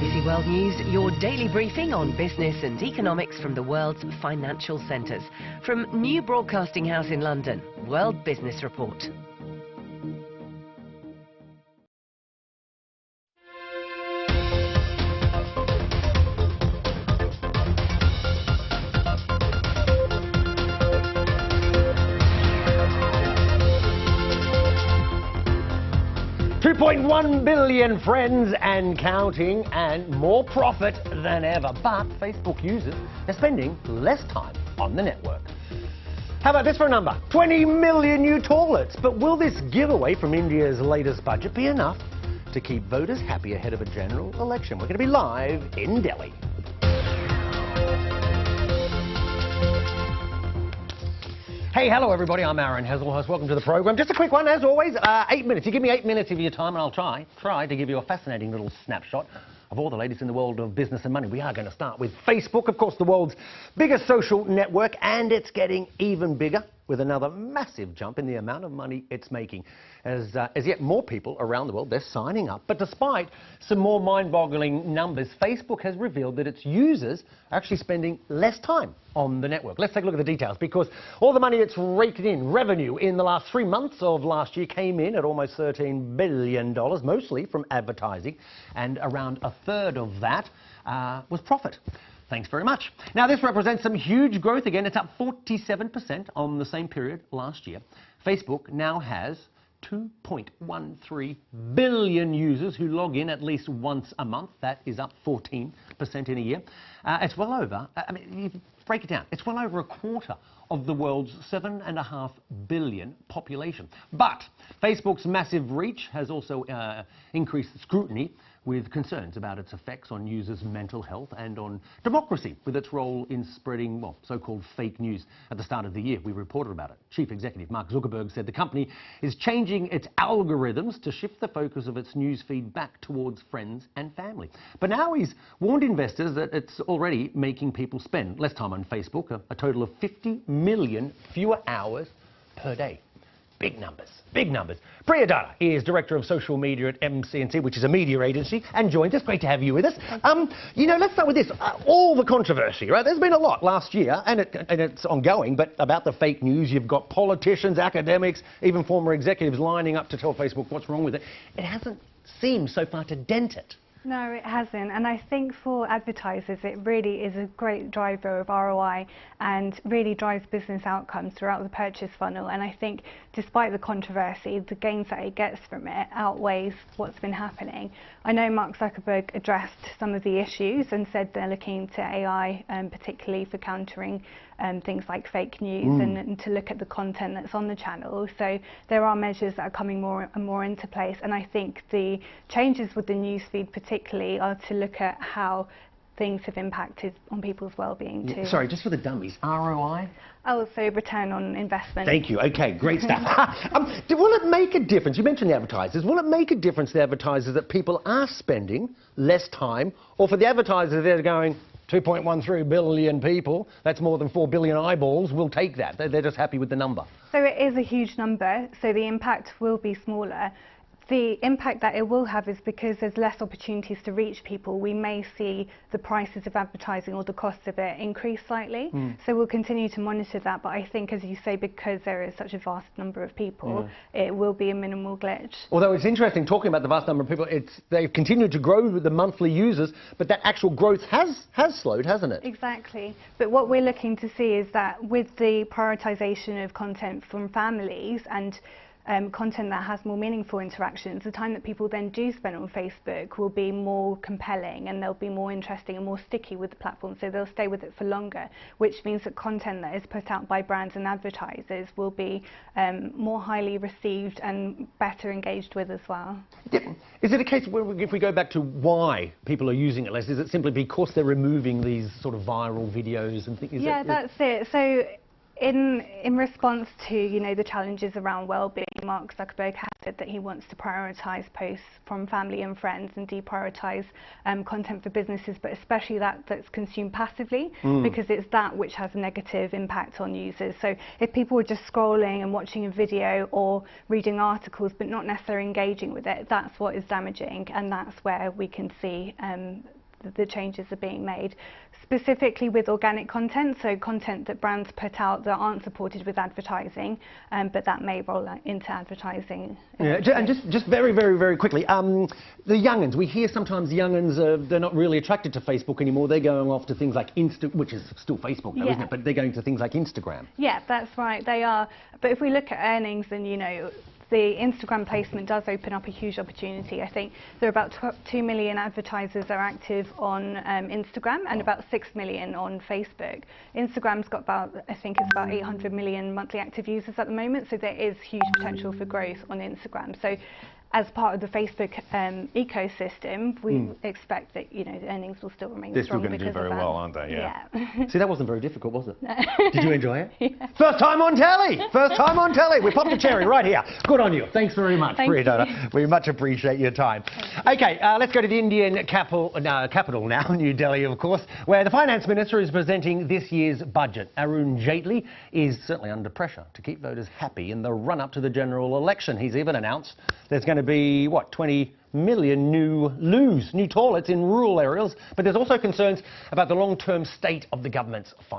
BBC World News, your daily briefing on business and economics from the world's financial centres. From New Broadcasting House in London, World Business Report. $2.1 billion, friends, and counting, and more profit than ever. But Facebook users are spending less time on the network. How about this for a number? 20 million new toilets. But will this giveaway from India's latest budget be enough to keep voters happy ahead of a general election? We're going to be live in Delhi. Hey, hello everybody, I'm Aaron Hazelhurst. Welcome to the program. Just a quick one, as always, 8 minutes. You give me 8 minutes of your time and I'll try to give you a fascinating little snapshot of all the latest in the world of business and money. We are going to start with Facebook, of course, the world's biggest social network, and it's getting even bigger with another massive jump in the amount of money it's making. As yet more people around the world, they're signing up. But despite some more mind-boggling numbers, Facebook has revealed that its users are actually spending less time on the network. Let's take a look at the details, because all the money it's raked in, revenue in the last 3 months of last year, came in at almost $13 billion, mostly from advertising, and around a third of that was profit. Thanks very much. Now, this represents some huge growth again. It's up 47% on the same period last year. Facebook now has 2.13 billion users who log in at least once a month. That is up 14% in a year. It's well over, you break it down, it's well over a quarter of the world's 7.5 billion population. But Facebook's massive reach has also increased scrutiny, with concerns about its effects on users' mental health and on democracy, with its role in spreading, well, so-called fake news. At the start of the year, we reported about it. Chief Executive Mark Zuckerberg said the company is changing its algorithms to shift the focus of its news feed back towards friends and family. But now he's warned investors that it's already making people spend less time on Facebook, a total of 50 million fewer hours per day. Big numbers, big numbers. Priya Dada is Director of Social Media at MC&C, which is a media agency, and joins us. Great to have you with us. You know, let's start with this. All the controversy, right? There's been a lot last year, and it's ongoing, but about the fake news. You've got politicians, academics, even former executives lining up to tell Facebook what's wrong with it. It hasn't seemed so far to dent it. No, it hasn't, and I think for advertisers it really is a great driver of ROI and really drives business outcomes throughout the purchase funnel. And I think despite the controversy, the gains that it gets from it outweighs what's been happening. I know Mark Zuckerberg addressed some of the issues and said they're looking to AI, particularly for countering things like fake news and to look at the content that's on the channel. So there are measures that are coming more and more into place, and I think the changes with the newsfeed particularly are to look at how things have impacted on people's well-being too. Sorry, just for the dummies, ROI? Oh, so return on investment. Thank you. Okay, great stuff. Will it make a difference? You mentioned the advertisers. Will it make a difference to the advertisers that people are spending less time, or for the advertisers they're going, 2.13 billion people, that's more than 4 billion eyeballs, we'll take that. They're just happy with the number. So it is a huge number, so the impact will be smaller. The impact that it will have is because there's less opportunities to reach people. We may see the prices of advertising or the cost of it increase slightly. So we'll continue to monitor that. But I think, as you say, because there is such a vast number of people, it will be a minimal glitch. Although it's interesting, talking about the vast number of people, they've continued to grow with the monthly users, but that actual growth has slowed, hasn't it? Exactly. But what we're looking to see is that with the prioritisation of content from families and content that has more meaningful interactions, the time that people then do spend on Facebook will be more compelling, and they'll be more interesting and more sticky with the platform, so they'll stay with it for longer, which means that content that is put out by brands and advertisers will be more highly received and better engaged with as well. Is it a case where, if we go back to why people are using it less, is it simply because they're removing these sort of viral videos and things? Yeah, that's it. So in response to, you know, the challenges around well-being, Mark Zuckerberg has said that he wants to prioritise posts from family and friends and deprioritise content for businesses, but especially that's consumed passively, because it's that which has a negative impact on users. So if people are just scrolling and watching a video or reading articles but not necessarily engaging with it, that's what is damaging, and that's where we can see the changes are being made. Specifically with organic content, so content that brands put out that aren't supported with advertising, but that may roll out into advertising. Yeah, and just very, very, very quickly, the young'uns, we hear sometimes young'uns, they're not really attracted to Facebook anymore, they're going off to things like which is still Facebook though, isn't it? But they're going to things like Instagram. Yeah, that's right, they are. But if we look at earnings, then the Instagram placement does open up a huge opportunity. I think there are about 2 million advertisers are active on Instagram and about 6 million on Facebook. Instagram's got I think it's about 800 million monthly active users at the moment, so there is huge potential for growth on Instagram. So as part of the Facebook ecosystem, we expect that the earnings will still remain They're strong. still going to do very well, aren't they? Yeah. See, that wasn't very difficult, was it? No. Did you enjoy it? Yeah. First time on telly! First time on telly! We popped a cherry right here. Good on you. Thanks very much, Priya Dutta. We much appreciate your time. Okay, let's go to the Indian capital now, New Delhi, of course, where the Finance Minister is presenting this year's budget. Arun Jaitley is certainly under pressure to keep voters happy in the run-up to the general election. He's even announced there's going to be, 20 million new toilets in rural areas, but there's also concerns about the long-term state of the government's finances.